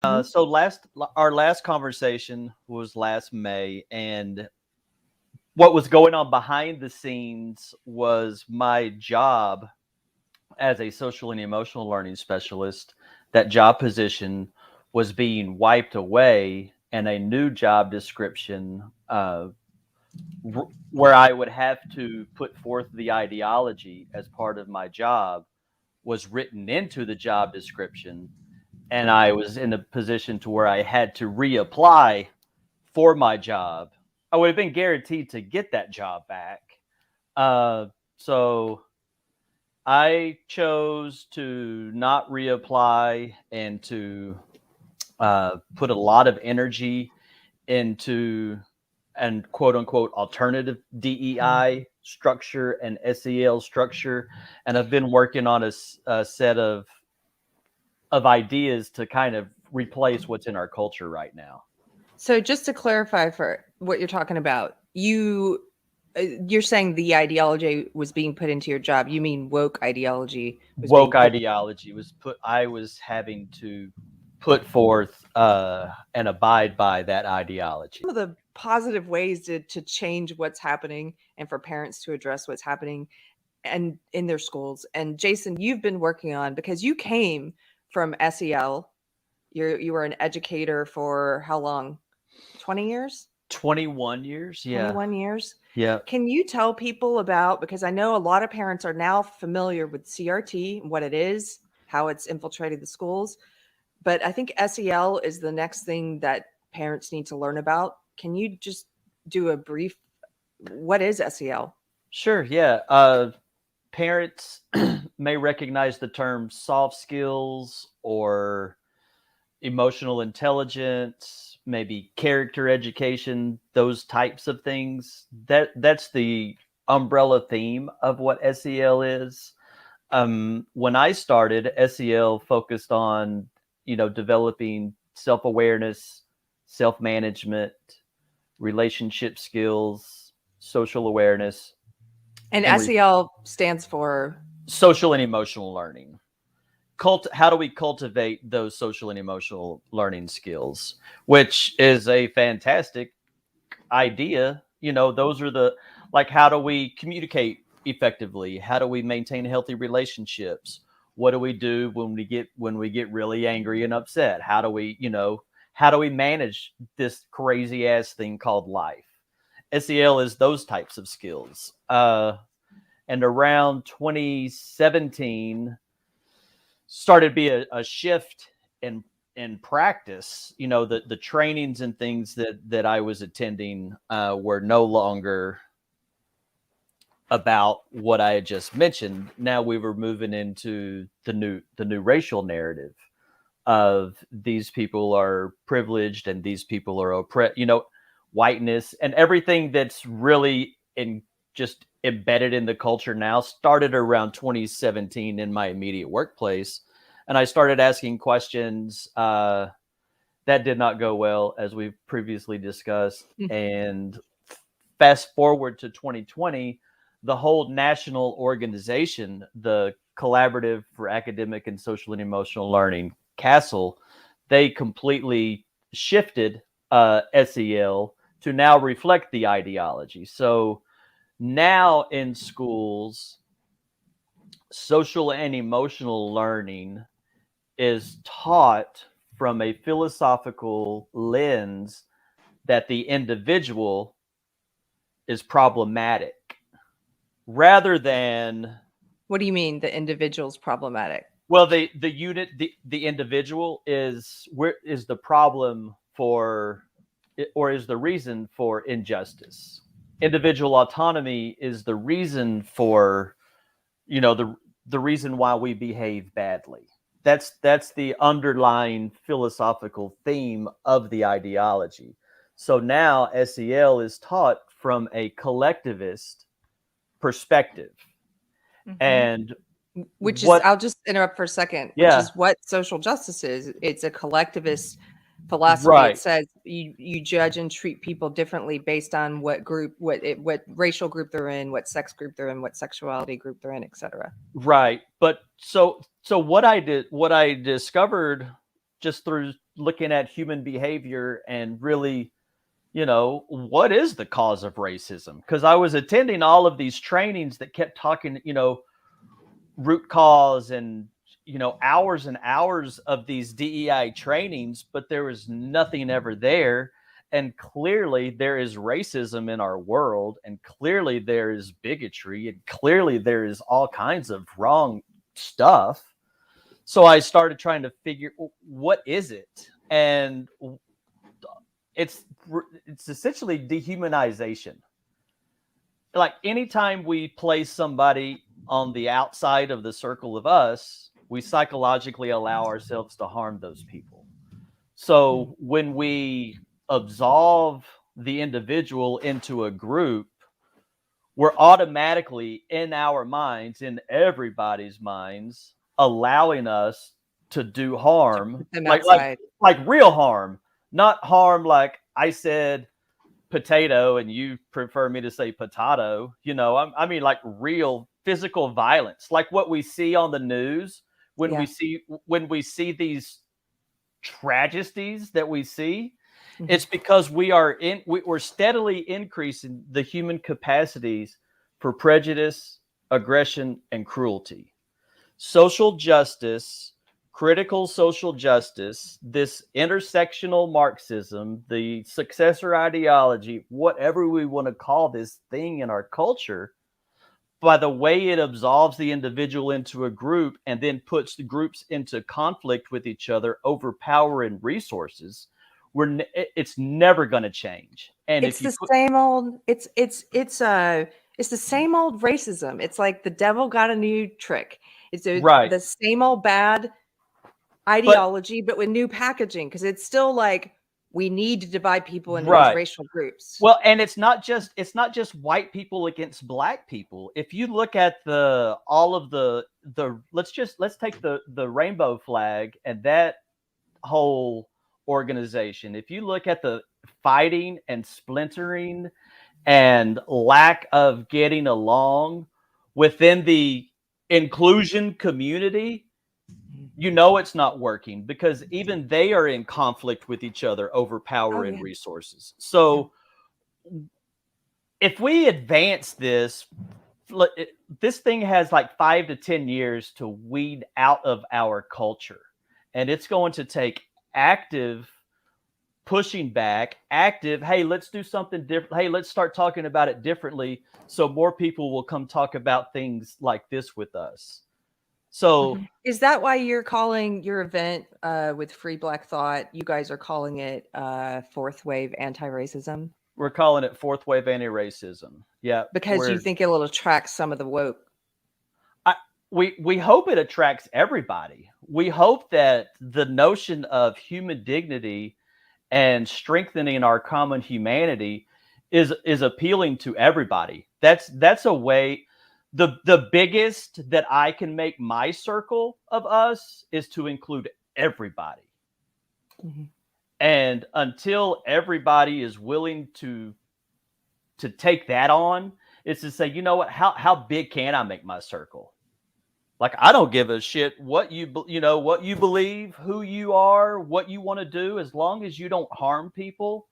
Mhm. So our last conversation was last May, and what was going on behind the scenes was my job as a social and emotional learning specialist. That job position was being wiped away, and a new job description where I would have to put forth the ideology as part of my job was written into the job description, and I was in a position to where I had to reapply for my job. I would have been guaranteed to get that job back. So I chose to not reapply and to put a lot of energy into and quote unquote alternative DEI structure and SEL structure, and I've been working on a set of ideas to kind of replace what's in our culture right now. So just to clarify for what you're talking about, you're saying the ideology was being put into your job. You mean woke ideology was being Woke put. ideology was put. I was having to put forth and abide by that Some ideology. of the positive ways to change what's happening and for parents to address what's happening and in their schools. And Jason, you've been working on, because you came from SEL. You were an educator for how long? 20 years? 21 years, yeah, 21 years. yeah. Can you tell people about, because I know a lot of parents are now familiar with CRT, what it is, how it's infiltrated the schools, but I think SEL is the next thing that parents need to learn about. Can you just do a brief, what is SEL? Sure, yeah. Parents may recognize the term soft skills or emotional intelligence, maybe character education, those types of things. That's the umbrella theme of what SEL is. When I started, SEL focused on developing self awareness, self management, relationship skills, social awareness, And and SEL stands for, social and emotional learning. How do we cultivate those social and emotional learning skills, which is a fantastic idea. Those are the, like, how do we communicate effectively? How do we maintain healthy relationships? What do we do when we get really angry and upset? How do we manage this crazy ass thing called life? SEL is those types of skills. And around 2017 started to be a shift in practice. The trainings and things that I was attending were no longer about what I had just mentioned. Now we were moving into the new racial narrative of these people are privileged and these people are oppressed. Whiteness and everything that's really in just embedded in the culture now started around 2017 in my immediate workplace, and I started asking questions. That did not go well, as we've previously discussed. And fast forward to 2020, the whole national organization, the Collaborative for Academic and Social and Emotional Learning, CASEL, they completely shifted SEL to now reflect the ideology. So now in schools, social and emotional learning is taught from a philosophical lens that the individual is problematic rather than, what do you mean the individual's problematic? well, the unit, the individual is the problem for, or is the reason for injustice. Individual autonomy is the reason for, the reason why we behave badly. That's the underlying philosophical theme of the ideology. So now SEL is taught from a collectivist perspective. Mhm. And Which is, what I'll just interrupt for a second, which yeah, is what social justice is. It's a collectivist philosophy. It right. says you judge and treat people differently based on what group, what racial group they're in, what sex group they're in, what sexuality group they're in, etc. Right. But so what I discovered just through looking at human behavior and really, what is the cause of racism? Because I was attending all of these trainings that kept talking, root cause and, hours and hours of these DEI trainings, but there was nothing ever there. And clearly there is racism in our world, and clearly there is bigotry, and clearly there is all kinds of wrong stuff. So I started trying to figure, what is it? And it's essentially dehumanization. Like anytime we place somebody on the outside of the circle of us, we psychologically allow ourselves to harm those people. So when we absolve the individual into a group, we're automatically in our minds, in everybody's minds, allowing us to do harm, them like outside. real harm, not harm like I said potato and you prefer me to say potato. I mean like real physical violence, like what we see on the news when Yeah. we see these tragedies that we see. Mhm. It's because we're steadily increasing the human capacities for prejudice, aggression, and cruelty. Social justice, critical social justice, this intersectional Marxism, the successor ideology, whatever we want to call this thing in our culture, by the way it absolves the individual into a group and then puts the groups into conflict with each other over power and resources, it's never going to change. And It's the same old. It's the same old racism. It's like the devil got a new trick. It's right, the same old bad ideology, but with new packaging, because it's still like we need to divide people into these right. racial groups. Well, and it's not just white people against black people. If you look at all of the let's take the rainbow flag and that whole organization. If you look at the fighting and splintering and lack of getting along within the inclusion community, it's not working, because even they are in conflict with each other over power and resources. So if we advance this thing has like 5 to 10 years to weed out of our culture, and it's going to take active pushing back, active, hey, let's do something different, hey, let's start talking about it differently, so more people will come talk about things like this with us. So is that why you're calling your event with Free Black Thought, you guys are calling it fourth wave anti-racism? we're calling it fourth wave anti-racism. Yeah, Because you think it'll attract some of the woke. We hope it attracts everybody. We hope that the notion of human dignity and strengthening our common humanity is appealing to everybody. That's a way. The biggest that I can make my circle of us is to include everybody. Mm-hmm. And until everybody is willing to take that on, it's to say, you know what, how big can I make my circle? Like, I don't give a shit what what you believe, who you are, what you want to do. As long as you don't harm people,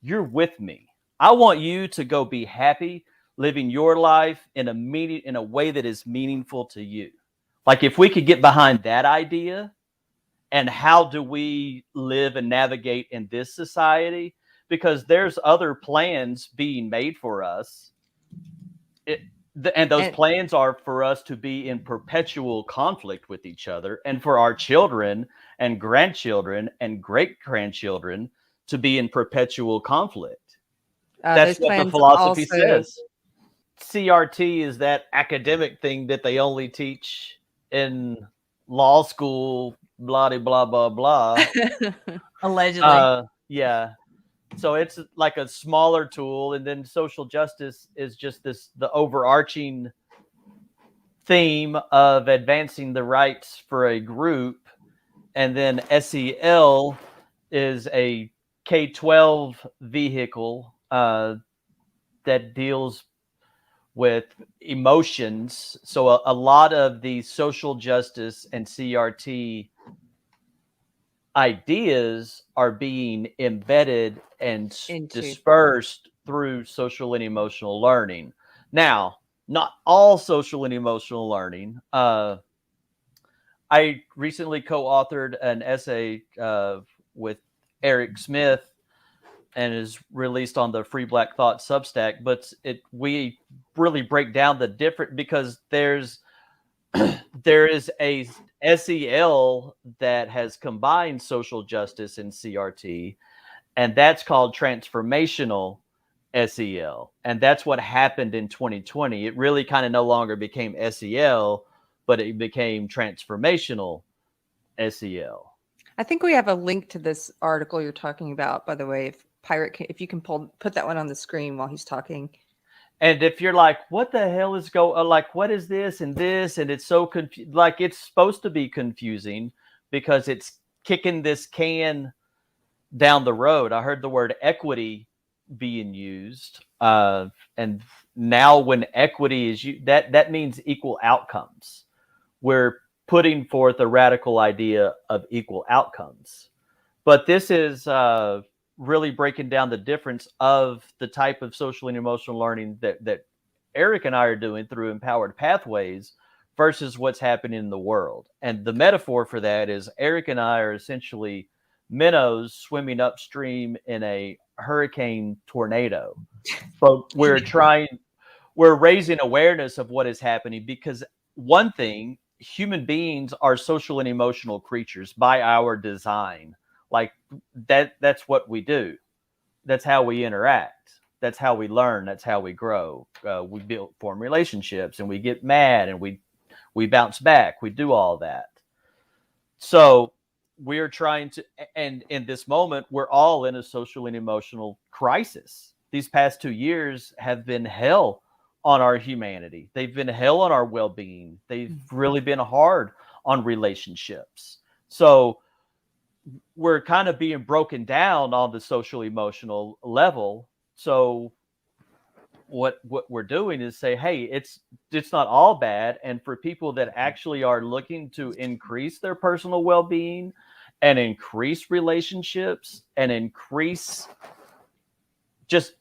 you're with me. I want you to go be happy, living your life in a way that is meaningful to you. Like, if we could get behind that idea, and how do we live and navigate in this society? Because there's other plans being made for us. And those plans are for us to be in perpetual conflict with each other, and for our children and grandchildren and great-grandchildren to be in perpetual conflict. That's what the philosophy says. CRT is that academic thing that they only teach in law school, blah, blah, blah, blah. Allegedly. Yeah. So it's like a smaller tool, and then social justice is just the overarching theme of advancing the rights for a group, and then SEL is a K-12 vehicle that deals with emotions. So a lot of the social justice and CRT ideas are being embedded and Into dispersed through social and emotional learning. Now, not all social and emotional learning. I recently co-authored an essay with Eric Smith and is released on the Free Black Thought Substack. But we really break down the different, because there is a SEL that has combined social justice and CRT, and that's called transformational SEL. And that's what happened in 2020. It really kind of no longer became SEL, but it became transformational SEL. I think we have a link to this article you're talking about, by the way. If if you can put that one on the screen while he's talking. And if you're like, what the hell is like, what is this and this? And it's so like, it's supposed to be confusing because it's kicking this can down the road. I heard the word equity being used. And now when equity is that means equal outcomes. We're putting forth a radical idea of equal outcomes. But this is really breaking down the difference of the type of social and emotional learning that Eric and I are doing through Empowered Pathways versus what's happening in the world. And the metaphor for that is Eric and I are essentially minnows swimming upstream in a hurricane tornado. But we're raising awareness of what is happening, because one thing, human beings are social and emotional creatures by our design. Like that's what we do. That's how we interact. That's how we learn. That's how we grow. We form relationships, and we get mad, and we bounce back. We do all that. So we're trying to, and in this moment, we're all in a social and emotional crisis. These past 2 years have been hell on our humanity. They've been hell on our well-being. They've really been hard on relationships. So we're kind of being broken down on the social emotional level. So what we're doing is say, hey, it's not all bad. And for people that actually are looking to increase their personal well-being and increase relationships and increase just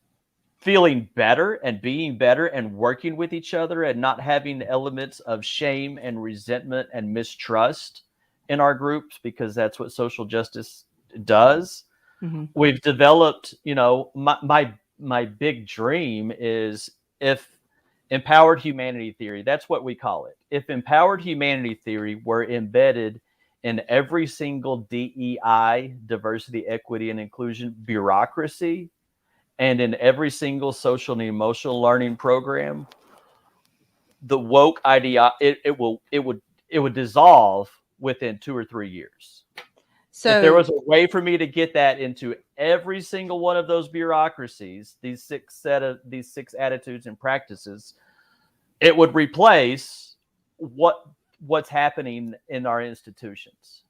feeling better and being better and working with each other and not having elements of shame and resentment and mistrust in our groups, because that's what social justice does. Mm-hmm. We've developed, my big dream is, if empowered humanity theory, that's what we call it. If empowered humanity theory were embedded in every single DEI, diversity, equity, and inclusion bureaucracy, and in every single social and emotional learning program, the woke idea, it would dissolve within 2 or 3 years. So if there was a way for me to get that into every single one of those bureaucracies, these six attitudes and practices, it would replace what's happening in our institutions.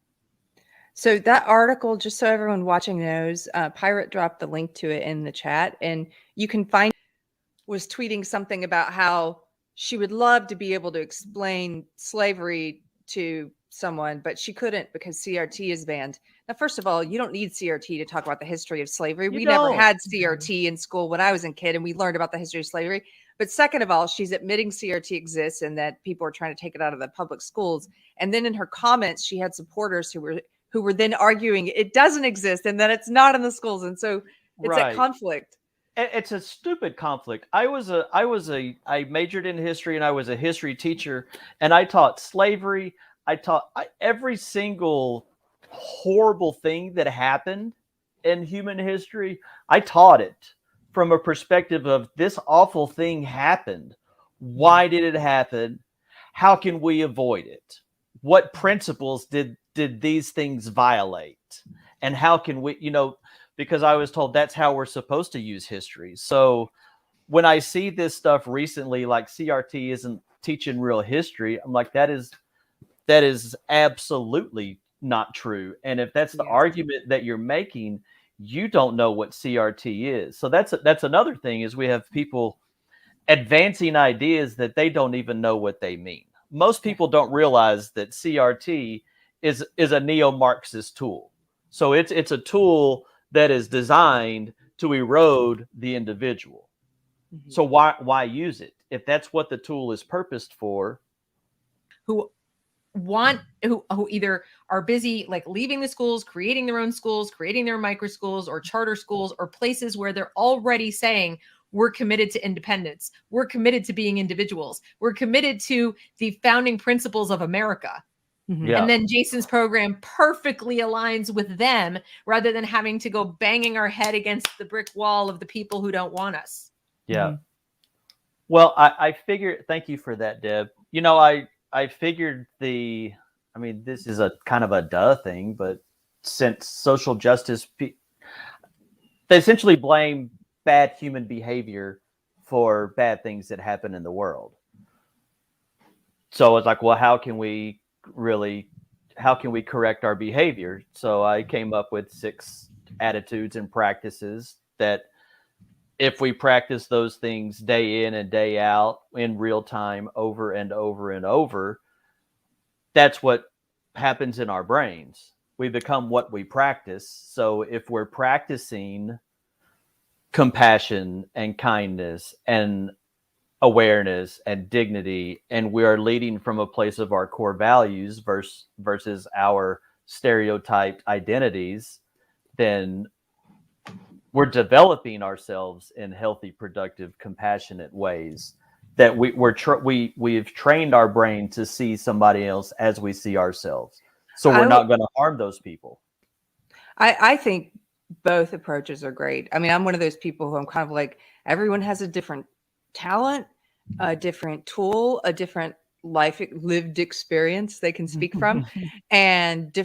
So that article, just so everyone watching knows, Pirate dropped the link to it in the chat, and you can find, was tweeting something about how she would love to be able to explain slavery to someone, but she couldn't because CRT is banned. Now, first of all, you don't need CRT to talk about the history of slavery. We never had CRT in school when I was a kid, and we learned about the history of slavery. But second of all, she's admitting CRT exists and that people are trying to take it out of the public schools. And then in her comments, she had supporters who were then arguing it doesn't exist and that it's not in the schools. And so it's a conflict. It's a stupid conflict. I majored in history, and I was a history teacher, and I taught slavery. I taught every single horrible thing that happened in human history. I taught it from a perspective of, this awful thing happened. Why did it happen? How can we avoid it? What principles did these things violate? And how can we, because I was told that's how we're supposed to use history. So when I see this stuff recently, like CRT isn't teaching real history, I'm like, that is absolutely not true. And if that's the argument that you're making, you don't know what CRT is. So that's another thing, is we have people advancing ideas that they don't even know what they mean. Most people don't realize that CRT is a neo-Marxist tool. So it's a tool that is designed to erode the individual. Mhm. So why use it if that's what the tool is purposed for? Who either are busy like leaving the schools, creating their own schools, creating their micro schools or charter schools or places where they're already saying we're committed to independence. We're committed to being individuals. We're committed to the founding principles of America. Mhm. Yeah. And then Jason's program perfectly aligns with them rather than having to go banging our head against the brick wall of the people who don't want us. Yeah. Mhm. Well, I figured, thank you for that, Deb. You know, I figured I mean, this is a kind of a duh thing, but since social justice, they essentially blame bad human behavior for bad things that happen in the world. So it's like, well, how can we correct our behavior? So I came up with 6 attitudes and practices that if we practice those things day in and day out in real time over and over and over, that's what happens in our brains. We become what we practice. So if we're practicing compassion and kindness and awareness and dignity, and we are leading from a place of our core values versus our stereotyped identities, then we're developing ourselves in healthy, productive, compassionate ways that we've trained our brain to see somebody else as we see ourselves. So we're not going to harm those people. I think both approaches are great. I mean, I'm one of those people who I'm kind of like, everyone has a different talent, a different tool, a different lived experience they can speak from, and different